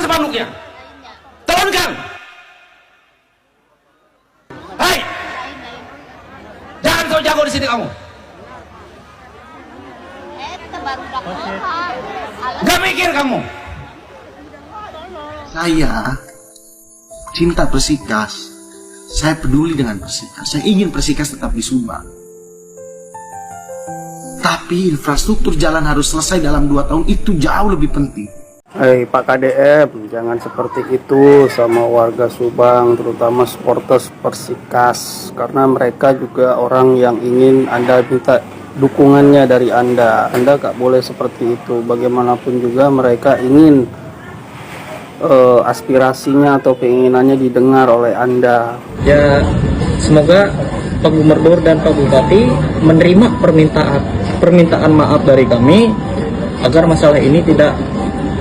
spanduknya? Turunkan. Hai, jangan kau jago di sini kamu. Gak mikir kamu. Saya cinta Persikas. Saya peduli dengan Persikas. Saya ingin Persikas tetap di Subang. Tapi infrastruktur jalan harus selesai dalam 2 tahun, itu jauh lebih penting. Hei Pak KDM, jangan seperti itu sama warga Subang, terutama supporters Persikas. Karena mereka juga orang yang ingin Anda minta dukungannya dari Anda. Anda gak boleh seperti itu. Bagaimanapun juga mereka ingin aspirasinya atau keinginannya didengar oleh Anda. Ya, semoga Pak Gubernur dan Pak Bupati menerima permintaan maaf dari kami agar masalah ini tidak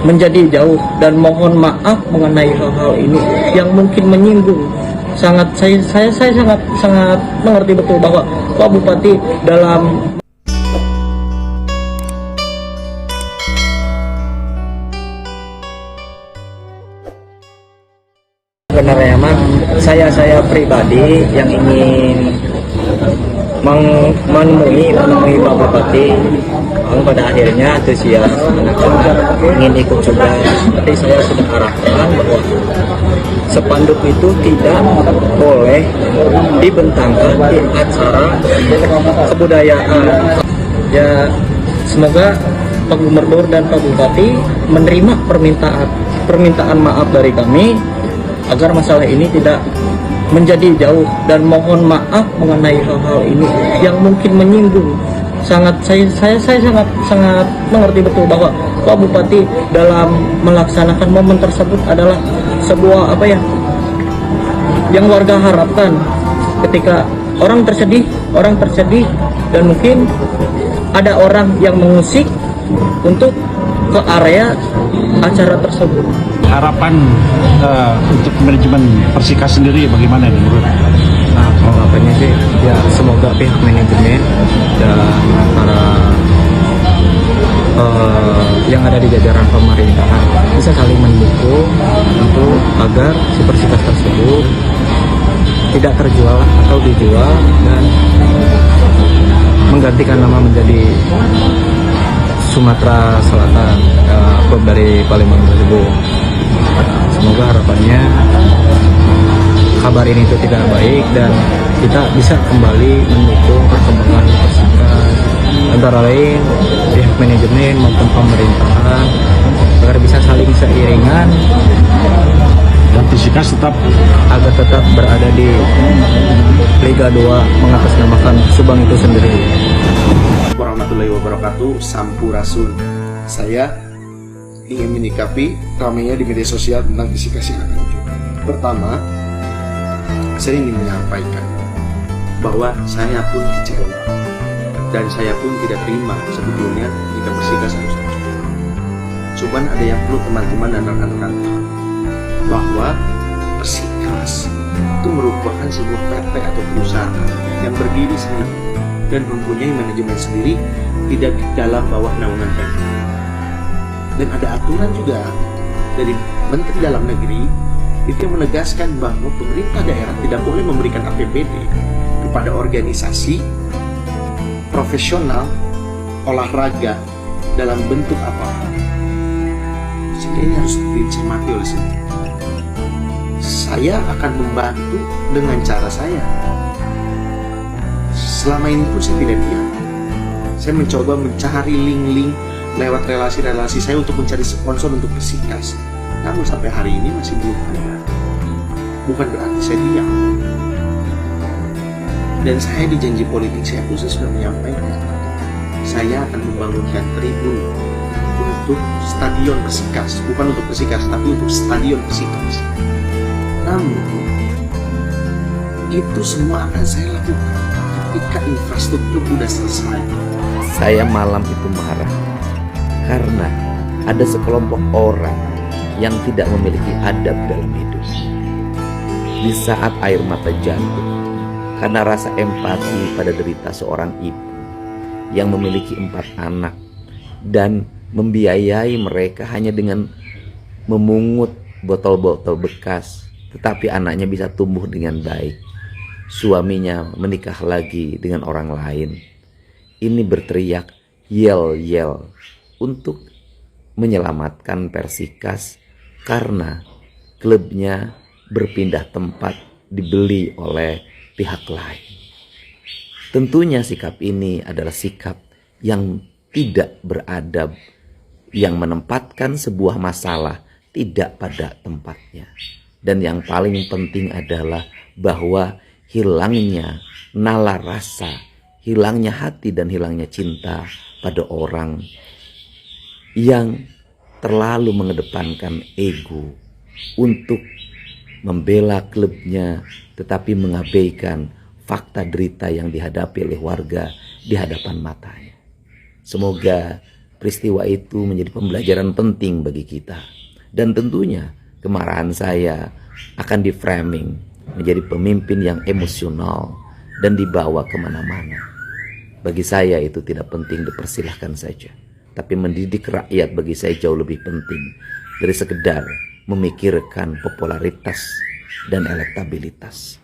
menjadi jauh, dan mohon maaf mengenai hal-hal ini yang mungkin menyinggung. Saya sangat mengerti betul bahwa Pak Bupati dalam sebenarnya mah saya pribadi yang ingin menemui Pak Bupati, pada akhirnya antusias ingin ikut juga. Tapi saya sudah arahkan bahwa spanduk itu tidak boleh dibentangkan di acara kebudayaan. Ya, semoga Pak Gubernur dan Pak Bupati menerima permintaan maaf dari kami agar masalah ini tidak menjadi jauh, dan mohon maaf mengenai hal-hal ini yang mungkin menyinggung. Saya sangat mengerti betul bahwa Pak Bupati dalam melaksanakan momen tersebut adalah sebuah yang warga harapkan. Ketika orang tersedih dan mungkin ada orang yang mengusik untuk ke area acara tersebut. Harapan untuk manajemen Persikas sendiri bagaimana menurut? Nah, harapannya sih ya semoga pihak manajemen dan para yang ada di jajaran pemerintahan bisa saling mendukung untuk agar si Persikas tersebut tidak terjual atau dijual dan menggantikan nama menjadi Sumatera Selatan, klub dari Palembang tersebut. Semoga harapannya kabar ini itu tidak baik dan kita bisa kembali mendukung perkembangan Persikas, antara lain pihak manajemen maupun pemerintahan, agar bisa saling seiringan Dan Persikas agar tetap berada di Liga 2 mengatasnamakan Subang itu sendiri. Warahmatullahi wabarakatuh. Sampurasun. Saya ingin menyikapi ramainya di media sosial tentang Persikas yang akan muncul. Pertama, saya ingin menyampaikan bahwa saya pun kecewa dan saya pun tidak terima sebetulnya jika Persikas harus muncul. Cuman ada yang perlu teman-teman dan rekan-rekan tahu, bahwa Persikas itu merupakan sebuah PT atau perusahaan yang berdiri sendiri dan mempunyai manajemen sendiri, tidak dalam bawah naungan Pemda. Dan ada aturan juga dari Menteri Dalam Negeri itu yang menegaskan bahwa pemerintah daerah tidak boleh memberikan APBD kepada organisasi profesional olahraga dalam bentuk apapun. Sehingga ini harus dicermati oleh semua. Saya akan membantu dengan cara saya. Selama ini pun saya tidak diam. Saya mencoba mencari link-link lewat relasi-relasi saya untuk mencari sponsor untuk Persikas. Namun sampai hari ini masih belum ada. Bukan berarti saya diam. Dan saya di janji politik saya pun sudah menyampaikan, saya akan membangunkan tribun untuk stadion Persikas. Bukan untuk Persikas, tapi untuk stadion Persikas. Namun itu semua akan saya lakukan ketika infrastruktur sudah selesai. Saya malam itu marah karena ada sekelompok orang yang tidak memiliki adab dalam hidup. Di saat air mata jatuh karena rasa empati pada derita seorang ibu yang memiliki 4 anak dan membiayai mereka hanya dengan memungut botol-botol bekas, tetapi anaknya bisa tumbuh dengan baik. Suaminya menikah lagi dengan orang lain. Ini berteriak yel-yel untuk menyelamatkan Persikas karena klubnya berpindah tempat, dibeli oleh pihak lain. Tentunya sikap ini adalah sikap yang tidak beradab, yang menempatkan sebuah masalah tidak pada tempatnya. Dan yang paling penting adalah bahwa hilangnya nalar rasa, hilangnya hati dan hilangnya cinta pada orang yang terlalu mengedepankan ego untuk membela klubnya, tetapi mengabaikan fakta derita yang dihadapi oleh warga di hadapan matanya. Semoga peristiwa itu menjadi pembelajaran penting bagi kita. Dan tentunya kemarahan saya akan di-framing menjadi pemimpin yang emosional dan dibawa kemana-mana. Bagi saya itu tidak penting, dipersilahkan saja. Tapi mendidik rakyat bagi saya jauh lebih penting dari sekedar memikirkan popularitas dan elektabilitas.